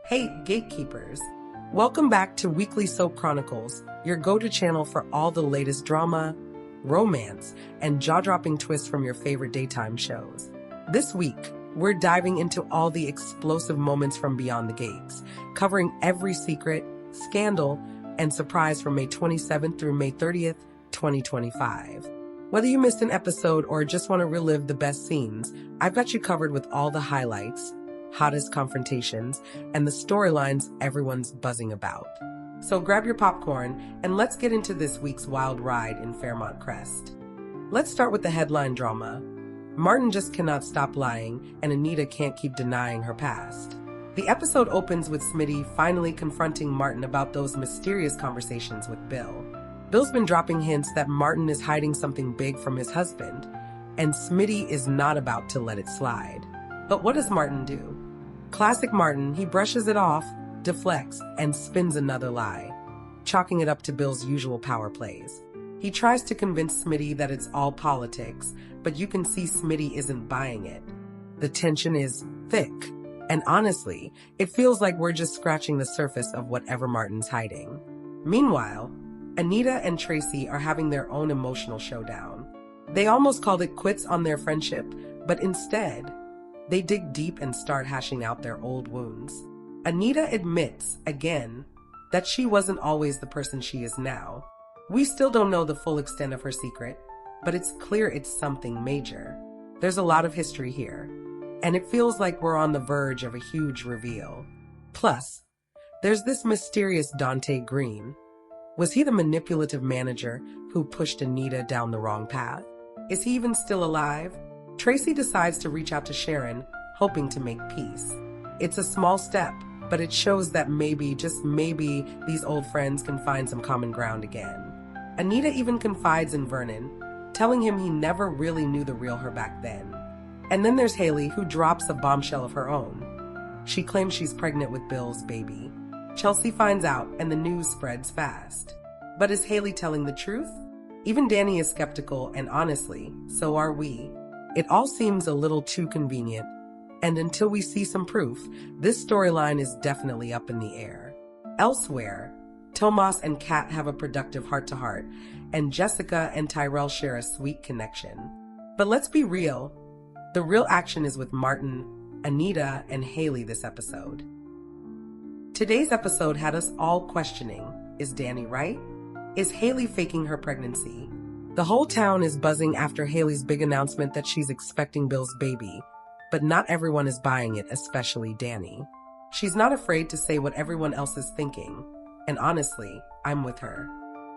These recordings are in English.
Hey, gatekeepers! Welcome back to Weekly Soap Chronicles, your go-to channel for all the latest drama, romance, and jaw-dropping twists from your favorite daytime shows. This week, we're diving into all the explosive moments from beyond the gates, covering every secret, scandal, and surprise from May 27th through May 30th, 2025. Whether you missed an episode or just want to relive the best scenes, I've got you covered with all the highlights, hottest confrontations, and the storylines everyone's buzzing about. So grab your popcorn and let's get into this week's wild ride in Fairmont Crest. Let's start with the headline drama. Martin just cannot stop lying, and Anita can't keep denying her past. The episode opens with Smitty finally confronting Martin about those mysterious conversations with Bill. Bill's been dropping hints that Martin is hiding something big from his husband, and Smitty is not about to let it slide. But what does Martin do? Classic Martin, he brushes it off, deflects, and spins another lie, chalking it up to Bill's usual power plays. He tries to convince Smitty that it's all politics, but you can see Smitty isn't buying it. The tension is thick, and honestly, it feels like we're just scratching the surface of whatever Martin's hiding. Meanwhile, Anita and Tracy are having their own emotional showdown. They almost called it quits on their friendship, but instead, they dig deep and start hashing out their old wounds. Anita admits, again, that she wasn't always the person she is now. We still don't know the full extent of her secret, but it's clear it's something major. There's a lot of history here, and it feels like we're on the verge of a huge reveal. Plus, there's this mysterious Dante Green. Was he the manipulative manager who pushed Anita down the wrong path? Is he even still alive? Tracy decides to reach out to Sharon, hoping to make peace. It's a small step, but it shows that maybe, just maybe, these old friends can find some common ground again. Anita even confides in Vernon, telling him he never really knew the real her back then. And then there's Hayley, who drops a bombshell of her own. She claims she's pregnant with Bill's baby. Chelsea finds out, and the news spreads fast. But is Hayley telling the truth? Even Dani is skeptical, and honestly, so are we. It all seems a little too convenient, and until we see some proof, this storyline is definitely up in the air. Elsewhere, Tomas and Kat have a productive heart-to-heart, and Jessica and Tyrell share a sweet connection. But let's be real, the real action is with Martin, Anita, and Hayley this episode. Today's episode had us all questioning, is Dani right? Is Hayley faking her pregnancy? The whole town is buzzing after Hayley's big announcement that she's expecting Bill's baby, but not everyone is buying it, especially Dani. She's not afraid to say what everyone else is thinking, and honestly, I'm with her.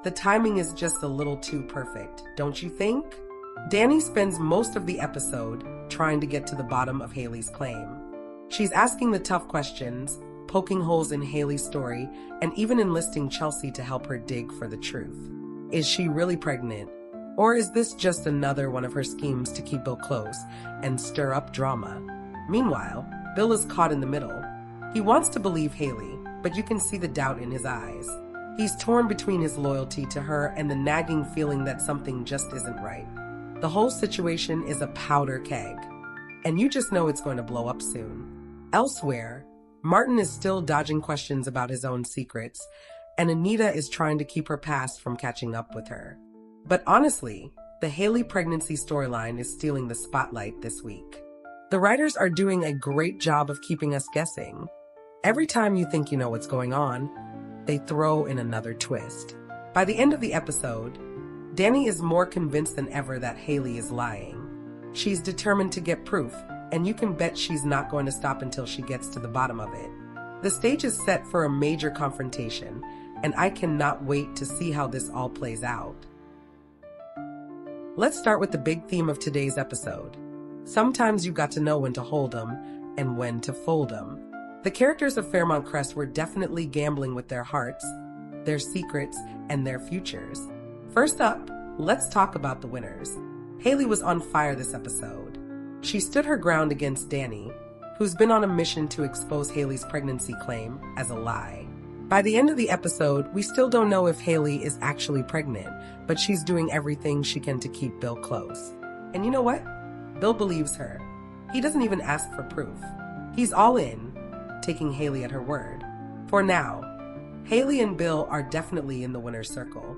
The timing is just a little too perfect, don't you think? Dani spends most of the episode trying to get to the bottom of Hayley's claim. She's asking the tough questions, poking holes in Hayley's story, and even enlisting Chelsea to help her dig for the truth. Is she really pregnant? Or is this just another one of her schemes to keep Bill close and stir up drama? Meanwhile, Bill is caught in the middle. He wants to believe Hayley, but you can see the doubt in his eyes. He's torn between his loyalty to her and the nagging feeling that something just isn't right. The whole situation is a powder keg, and you just know it's going to blow up soon. Elsewhere, Martin is still dodging questions about his own secrets, and Anita is trying to keep her past from catching up with her. But honestly, the Hayley pregnancy storyline is stealing the spotlight this week. The writers are doing a great job of keeping us guessing. Every time you think you know what's going on, they throw in another twist. By the end of the episode, Dani is more convinced than ever that Hayley is lying. She's determined to get proof, and you can bet she's not going to stop until she gets to the bottom of it. The stage is set for a major confrontation, and I cannot wait to see how this all plays out. Let's start with the big theme of today's episode. Sometimes you got to know when to hold 'em and when to fold 'em. The characters of Fairmont Crest were definitely gambling with their hearts, their secrets, and their futures. First up, let's talk about the winners. Hayley was on fire this episode. She stood her ground against Dani, who's been on a mission to expose Hayley's pregnancy claim as a lie. By the end of the episode, we still don't know if Hayley is actually pregnant, but she's doing everything she can to keep Bill close. And you know what? Bill believes her. He doesn't even ask for proof. He's all in, taking Hayley at her word. For now, Hayley and Bill are definitely in the winner's circle.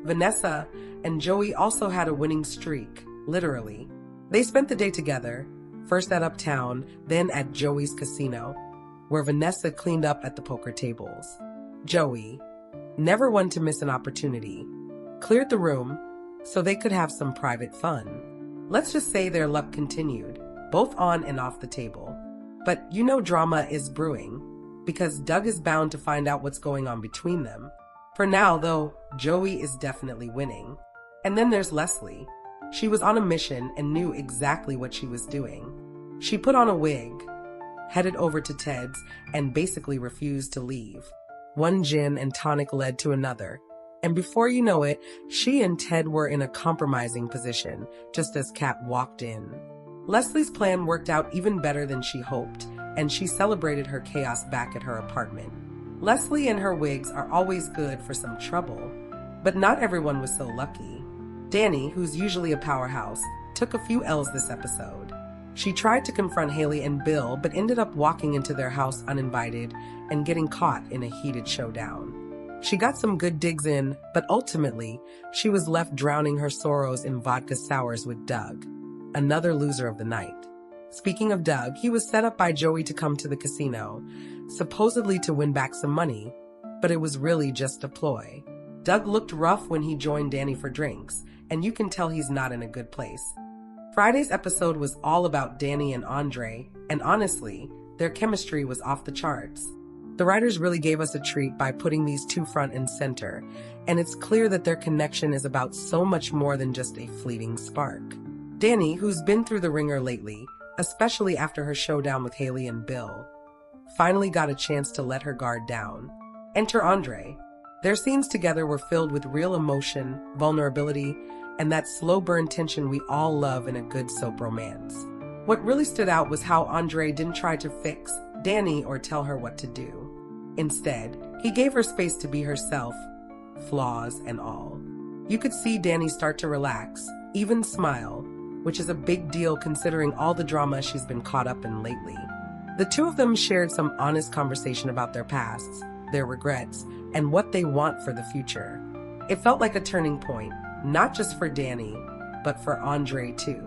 Vanessa and Joey also had a winning streak, literally. They spent the day together, first at Uptown, then at Joey's casino, where Vanessa cleaned up at the poker tables. Joey, never one to miss an opportunity, cleared the room so they could have some private fun. Let's just say their luck continued, both on and off the table. But you know drama is brewing, because Doug is bound to find out what's going on between them. For now, though, Joey is definitely winning. And then there's Leslie. She was on a mission and knew exactly what she was doing. She put on a wig, headed over to Ted's, and basically refused to leave. One gin and tonic led to another, and before you know it, she and Ted were in a compromising position, just as Kat walked in. Leslie's plan worked out even better than she hoped, and she celebrated her chaos back at her apartment. Leslie and her wigs are always good for some trouble, but not everyone was so lucky. Dani, who's usually a powerhouse, took a few L's this episode. She tried to confront Hayley and Bill, but ended up walking into their house uninvited and getting caught in a heated showdown. She got some good digs in, but ultimately, she was left drowning her sorrows in vodka sours with Doug, another loser of the night. Speaking of Doug, he was set up by Joey to come to the casino, supposedly to win back some money, but it was really just a ploy. Doug looked rough when he joined Dani for drinks, and you can tell he's not in a good place. Friday's episode was all about Dani and Andre, and honestly, their chemistry was off the charts. The writers really gave us a treat by putting these two front and center, and it's clear that their connection is about so much more than just a fleeting spark. Dani, who's been through the ringer lately, especially after her showdown with Hayley and Bill, finally got a chance to let her guard down. Enter Andre. Their scenes together were filled with real emotion, vulnerability, and that slow burn tension we all love in a good soap romance. What really stood out was how Andre didn't try to fix Dani or tell her what to do. Instead, he gave her space to be herself, flaws and all. You could see Dani start to relax, even smile, which is a big deal considering all the drama she's been caught up in lately. The two of them shared some honest conversation about their pasts, their regrets, and what they want for the future. It felt like a turning point, not just for Dani, but for Andre too.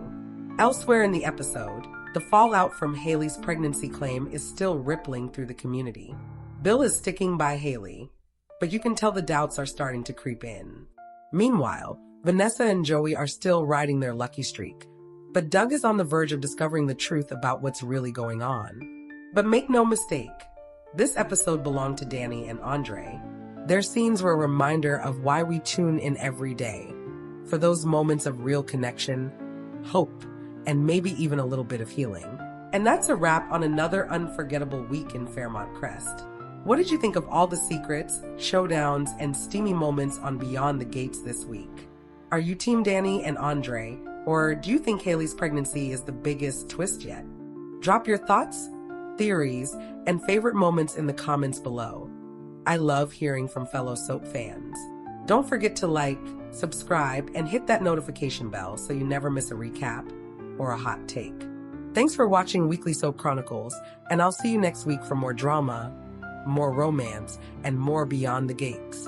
Elsewhere in the episode, the fallout from Hayley's pregnancy claim is still rippling through the community. Bill is sticking by Hayley, but you can tell the doubts are starting to creep in. Meanwhile, Vanessa and Joey are still riding their lucky streak, but Doug is on the verge of discovering the truth about what's really going on. But make no mistake, this episode belonged to Dani and Andre. Their scenes were a reminder of why we tune in every day, for those moments of real connection, hope, and maybe even a little bit of healing. And that's a wrap on another unforgettable week in Fairmont Crest. What did you think of all the secrets, showdowns, and steamy moments on Beyond the Gates this week? Are you Team Dani and Andre, or do you think Hayley's pregnancy is the biggest twist yet? Drop your thoughts, theories, and favorite moments in the comments below. I love hearing from fellow soap fans. Don't forget to like, subscribe, and hit that notification bell so you never miss a recap or a hot take. Thanks for watching Weekly Soap Chronicles, and I'll see you next week for more drama, more romance, and more Beyond the Gates.